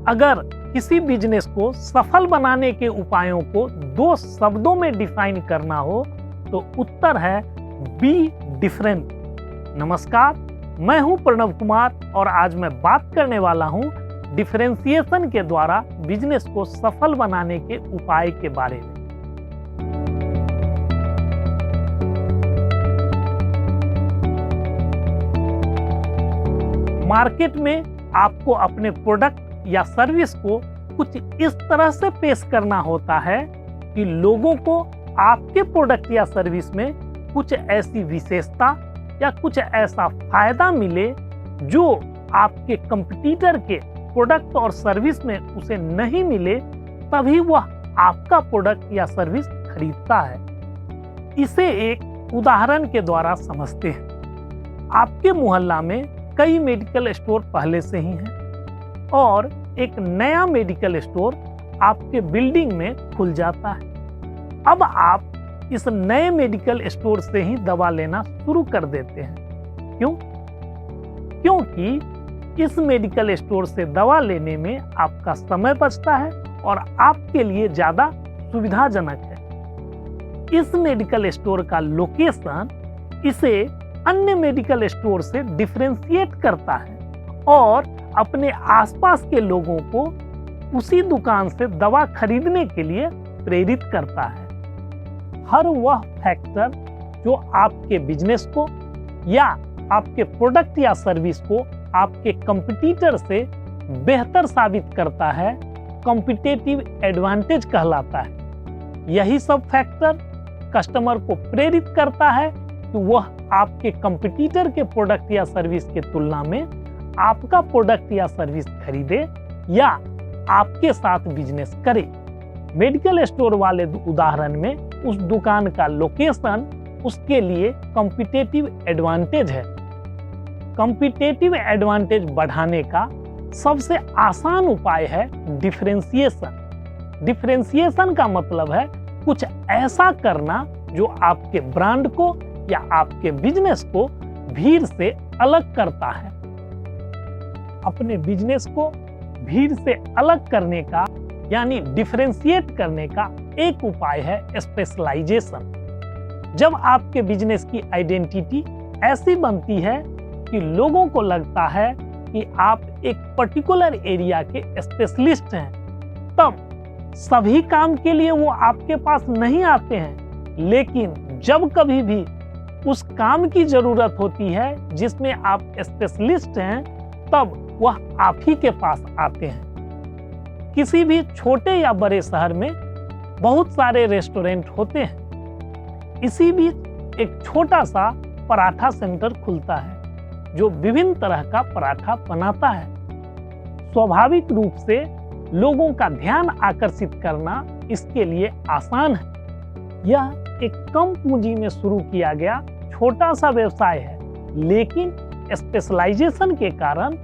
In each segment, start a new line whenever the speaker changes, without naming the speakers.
अगर किसी बिजनेस को सफल बनाने के उपायों को 2 शब्दों में डिफाइन करना हो तो उत्तर है बी डिफरेंट। नमस्कार, मैं हूं प्रणव कुमार और आज मैं बात करने वाला हूं डिफरेंशिएशन के द्वारा बिजनेस को सफल बनाने के उपाय के बारे में। मार्केट में आपको अपने प्रोडक्ट या सर्विस को कुछ इस तरह से पेश करना होता है कि लोगों को आपके प्रोडक्ट या सर्विस में कुछ ऐसी विशेषता या कुछ ऐसा फायदा मिले जो आपके कंपटीटर के प्रोडक्ट और सर्विस में उसे नहीं मिले, तभी वह आपका प्रोडक्ट या सर्विस खरीदता है। इसे एक उदाहरण के द्वारा समझते हैं। आपके मोहल्ला में कई मेडिकल स्टोर पहले से ही हैं और एक नया मेडिकल स्टोर आपके बिल्डिंग में खुल जाता है। अब आप इस नए मेडिकल स्टोर से ही दवा लेना शुरू कर देते हैं। क्यों? क्योंकि इस मेडिकल स्टोर से दवा लेने में आपका समय बचता है और आपके लिए ज्यादा सुविधाजनक है। इस मेडिकल स्टोर का लोकेशन इसे अन्य मेडिकल स्टोर से डिफरेंशिएट करता है और अपने आसपास के लोगों को उसी दुकान से दवा खरीदने के लिए प्रेरित करता है। हर वह फैक्टर जो आपके बिजनेस को या आपके प्रोडक्ट या सर्विस को आपके कंपटीटर से बेहतर साबित करता है, कॉम्पिटिटिव एडवांटेज कहलाता है। यही सब फैक्टर कस्टमर को प्रेरित करता है कि वह आपके कंपटीटर के प्रोडक्ट या सर्विस के तुलना में आपका प्रोडक्ट या सर्विस खरीदे या आपके साथ बिजनेस करे। मेडिकल स्टोर वाले उदाहरण में उस दुकान का लोकेशन उसके लिए कॉम्पिटिटिव एडवांटेज है। कॉम्पिटिटिव एडवांटेज बढ़ाने का सबसे आसान उपाय है डिफरेंशिएशन। डिफरेंशिएशन का मतलब है कुछ ऐसा करना जो आपके ब्रांड को या आपके बिजनेस को भीड़ से अलग करता है। अपने बिजनेस को भीड़ से अलग करने का यानी डिफरेंशिएट करने का एक उपाय है स्पेशलाइजेशन। जब आपके बिजनेस की आइडेंटिटी ऐसी बनती है कि लोगों को लगता है कि आप एक पर्टिकुलर एरिया के स्पेशलिस्ट हैं, तब सभी काम के लिए वो आपके पास नहीं आते हैं, लेकिन जब कभी भी उस काम की जरूरत होती है जिसमें आप स्पेशलिस्ट हैं, तब वह आप ही के पास आते हैं। किसी भी छोटे या बड़े शहर में बहुत सारे रेस्टोरेंट होते हैं। इसी बीच एक छोटा सा पराठा सेंटर खुलता है जो विभिन्न तरह का पराठा बनाता है। स्वाभाविक रूप से लोगों का ध्यान आकर्षित करना इसके लिए आसान है। यह एक कम पूंजी में शुरू किया गया छोटा सा व्यवसाय है, लेकिन स्पेशलाइजेशन के कारण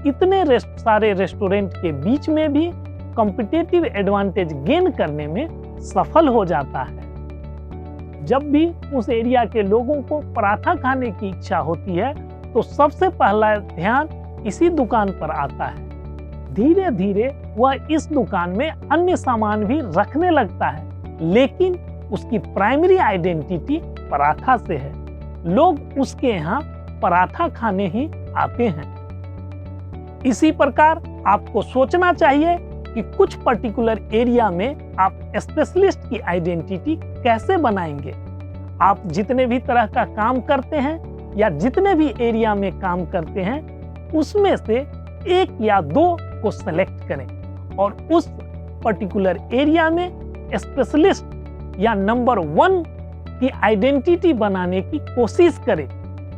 इतने सारे रेस्टोरेंट के बीच में भी कॉम्पिटिटिव एडवांटेज गेन करने में सफल हो जाता है। जब भी उस एरिया के लोगों को पराठा खाने की इच्छा होती है तो सबसे पहला ध्यान इसी दुकान पर आता है। धीरे धीरे वह इस दुकान में अन्य सामान भी रखने लगता है, लेकिन उसकी प्राइमरी आइडेंटिटी पराठा से है। लोग उसके यहाँ पराठा खाने ही आते हैं। इसी प्रकार आपको सोचना चाहिए कि कुछ पर्टिकुलर एरिया में आप स्पेशलिस्ट की आइडेंटिटी कैसे बनाएंगे। आप जितने भी तरह का काम करते हैं या जितने भी एरिया में काम करते हैं, उसमें से 1 या 2 को सेलेक्ट करें और उस पर्टिकुलर एरिया में स्पेशलिस्ट या नंबर 1 की आइडेंटिटी बनाने की कोशिश करें,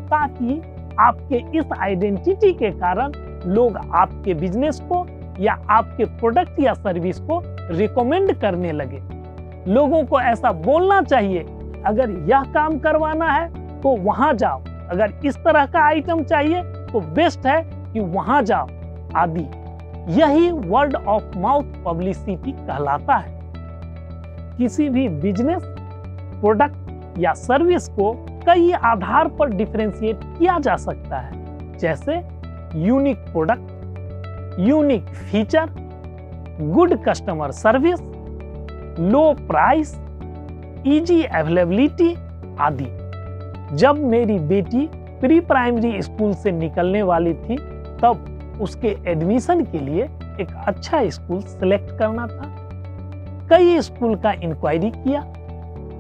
ताकि आपके इस आइडेंटिटी के कारण लोग आपके बिजनेस को या आपके प्रोडक्ट या सर्विस को रिकमेंड करने लगे। लोगों को ऐसा बोलना चाहिए, अगर यह काम करवाना है तो वहां जाओ, अगर इस तरह का आइटम चाहिए तो बेस्ट है कि वहां जाओ आदि। यही वर्ड ऑफ माउथ पब्लिसिटी कहलाता है। किसी भी बिजनेस, प्रोडक्ट या सर्विस को कई आधार पर डिफरेंशिएट किया जा सकता है, जैसे unique product, unique feature good customer service, लो प्राइस, इजी अवेलेबिलिटी आदि। जब मेरी बेटी प्री प्राइमरी स्कूल से निकलने वाली थी तब उसके एडमिशन के लिए एक अच्छा स्कूल सेलेक्ट करना था। कई स्कूल का इंक्वायरी किया,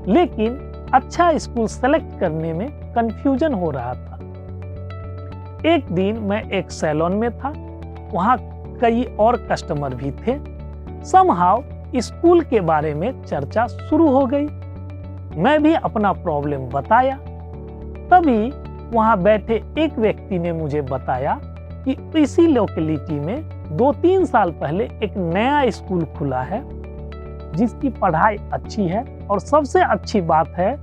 लेकिन अच्छा स्कूल सेलेक्ट करने में कंफ्यूजन हो रहा था। एक दिन मैं एक सैलून में था, वहां कई और कस्टमर भी थे। समहाउ स्कूल के बारे में चर्चा शुरू हो गई। मैं भी अपना प्रॉब्लम बताया। तभी वहां बैठे एक व्यक्ति ने मुझे बताया कि इसी लोकेलिटी में 2-3 साल पहले एक नया स्कूल खुला है जिसकी पढ़ाई अच्छी है, और सबसे अच्छी बात है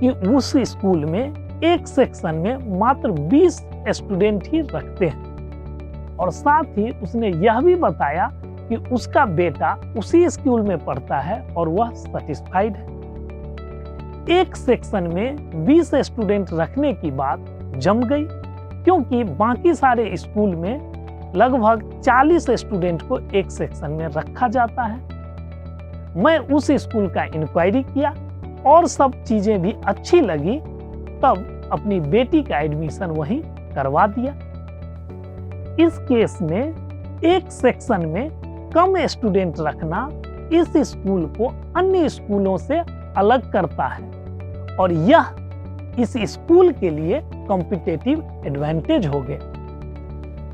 कि उस स्कूल में एक सेक्शन में मात्र 20 स्टूडेंट ही रखते हैं। और साथ ही उसने यह भी बताया कि उसका बेटा उसी स्कूल में पढ़ता है और वह सेटिस्फाइड है। एक सेक्शन में 20 स्टूडेंट रखने की बात जम गई, क्योंकि बाकी सारे स्कूल में लगभग 40 स्टूडेंट को एक सेक्शन में रखा जाता है। मैं उस स्कूल का इंक्वायरी किया और सब चीजें भी अच्छी लगी, तब अपनी बेटी का एडमिशन वहीं करवा दिया। इस केस में एक सेक्शन में कम स्टूडेंट रखना इस स्कूल को अन्य स्कूलों से अलग करता है, और यह इस स्कूल के लिए कॉम्पिटिटिव एडवांटेज हो गया।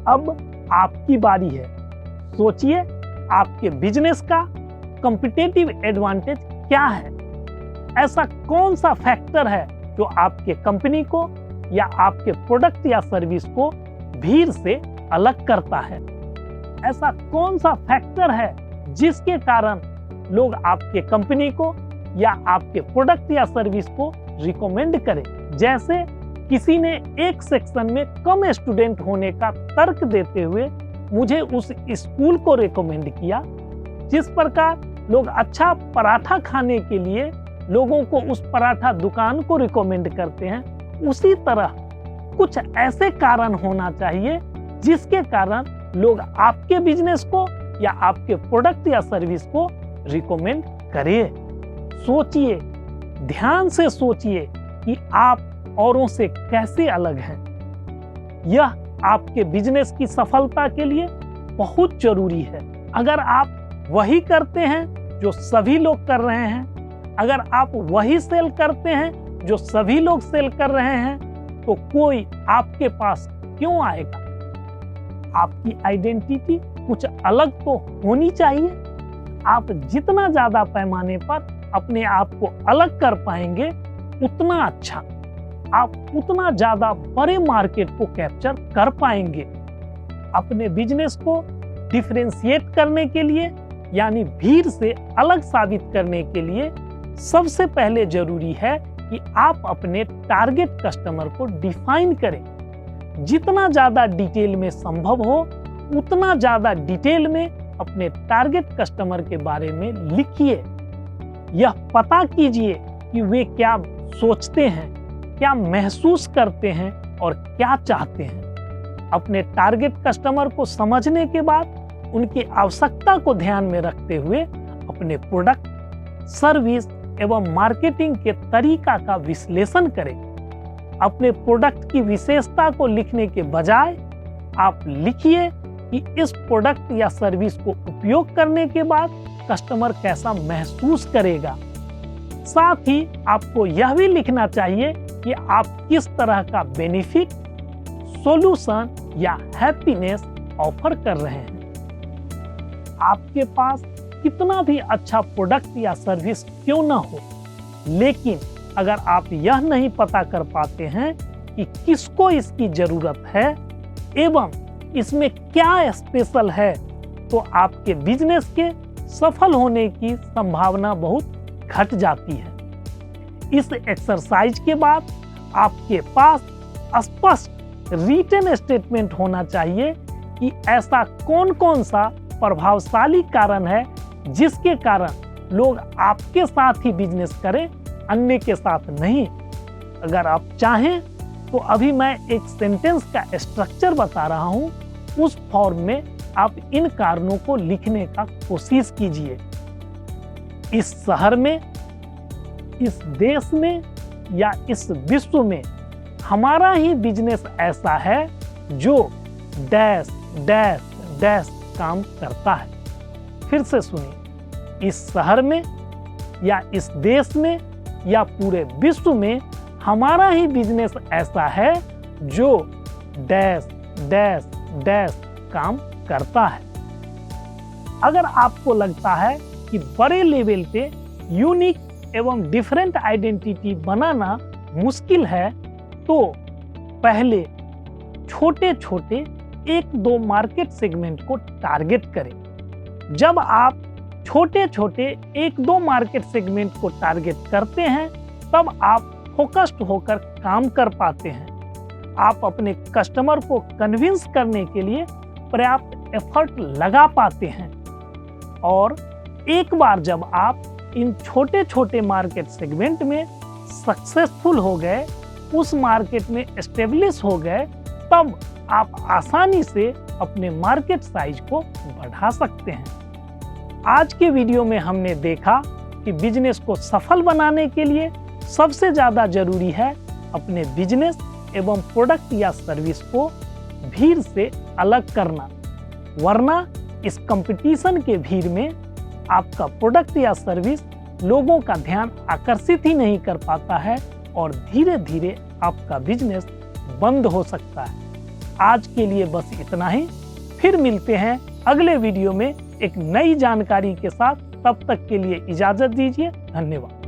अब आपकी बारी है। सोचिए आपके बिजनेस का कॉम्पिटिटिव एडवांटेज क्या है? ऐसा कौन सा फैक्टर है जो आपके कंपनी को या आपके प्रोडक्ट या सर्विस को भीड़ से अलग करता है? ऐसा कौन सा फैक्टर है जिसके कारण लोग आपके कंपनी को या आपके प्रोडक्ट या सर्विस को रिकमेंड करें? जैसे किसी ने एक सेक्शन में कम स्टूडेंट होने का तर्क देते हुए मुझे उस स्कूल को रिकमेंड किया। जिस प्रकार लोग अच्छा पराठा खाने के लिए लोगों को उस पराठा दुकान को रिकमेंड करते हैं, उसी तरह कुछ ऐसे कारण होना चाहिए जिसके कारण लोग आपके बिजनेस को या आपके प्रोडक्ट या सर्विस को रिकमेंड करें। सोचिए, ध्यान से सोचिए कि आप औरों से कैसे अलग हैं। यह आपके बिजनेस की सफलता के लिए बहुत जरूरी है। अगर आप वही करते हैं जो सभी लोग कर रहे हैं, अगर आप वही सेल करते हैं जो सभी लोग सेल कर रहे हैं, तो कोई आपके पास क्यों आएगा? आपकी आइडेंटिटी कुछ अलग तो होनी चाहिए। आप जितना ज्यादा पैमाने पर अपने आप को अलग कर पाएंगे उतना अच्छा, आप उतना ज्यादा बड़े मार्केट को कैप्चर कर पाएंगे। अपने बिजनेस को डिफरेंशिएट करने के लिए यानी भीड़ से अलग साबित करने के लिए सबसे पहले जरूरी है कि आप अपने टारगेट कस्टमर को डिफाइन करें। जितना ज्यादा डिटेल में संभव हो उतना ज्यादा डिटेल में अपने टारगेट कस्टमर के बारे में लिखिए। यह पता कीजिए कि वे क्या सोचते हैं, क्या महसूस करते हैं और क्या चाहते हैं। अपने टारगेट कस्टमर को समझने के बाद उनकी आवश्यकता को ध्यान में रखते हुए अपने प्रोडक्ट, सर्विस एवं मार्केटिंग के तरीका का विश्लेषण करें। अपने प्रोडक्ट की विशेषता को लिखने के बजाय आप लिखिए कि इस प्रोडक्ट या सर्विस को उपयोग करने के बाद कस्टमर कैसा महसूस करेगा। साथ ही आपको यह भी लिखना चाहिए कि आप किस तरह का बेनिफिट, सॉल्यूशन या हैप्पीनेस ऑफर कर रहे हैं। आपके पास कितना भी अच्छा प्रोडक्ट या सर्विस क्यों ना हो, लेकिन अगर आप यह नहीं पता कर पाते हैं कि किसको इसकी जरूरत है एवं इसमें क्या स्पेशल है, तो आपके बिजनेस के सफल होने की संभावना बहुत घट जाती है। इस एक्सरसाइज के बाद आपके पास स्पष्ट रिटन स्टेटमेंट होना चाहिए कि ऐसा कौन कौन सा प्रभावशाली कारण है जिसके कारण लोग आपके साथ ही बिजनेस करें, अन्य के साथ नहीं। अगर आप चाहें तो अभी मैं एक सेंटेंस का स्ट्रक्चर बता रहा हूं, उस फॉर्म में आप इन कारणों को लिखने का कोशिश कीजिए। इस शहर में, इस देश में या इस विश्व में हमारा ही बिजनेस ऐसा है जो डैश डैश डैश काम करता है। फिर से सुनिए, इस शहर में या इस देश में या पूरे विश्व में हमारा ही बिजनेस ऐसा है जो डैश डैश डैश काम करता है। अगर आपको लगता है कि बड़े लेवल पे यूनिक एवं डिफरेंट आइडेंटिटी बनाना मुश्किल है, तो पहले छोटे छोटे 1-2 मार्केट सेगमेंट को टारगेट करें। जब आप छोटे छोटे 1-2 मार्केट सेगमेंट को टारगेट करते हैं, तब आप फोकस्ड होकर काम कर पाते हैं। आप अपने कस्टमर को कन्विंस करने के लिए पर्याप्त एफर्ट लगा पाते हैं। और एक बार जब आप इन छोटे छोटे मार्केट सेगमेंट में सक्सेसफुल हो गए, उस मार्केट में एस्टेब्लिश हो गए, तब आप आसानी से अपने मार्केट साइज को बढ़ा सकते हैं। आज के वीडियो में हमने देखा कि बिजनेस को सफल बनाने के लिए सबसे ज़्यादा जरूरी है अपने बिजनेस एवं प्रोडक्ट या सर्विस को भीड़ से अलग करना, वरना इस कंपटीशन के भीड़ में आपका प्रोडक्ट या सर्विस लोगों का ध्यान आकर्षित ही नहीं कर पाता है और धीरे धीरे आपका बिजनेस बंद हो सकता है। आज के लिए बस इतना ही। फिर मिलते हैं अगले वीडियो में एक नई जानकारी के साथ। तब तक के लिए इजाजत दीजिए। धन्यवाद।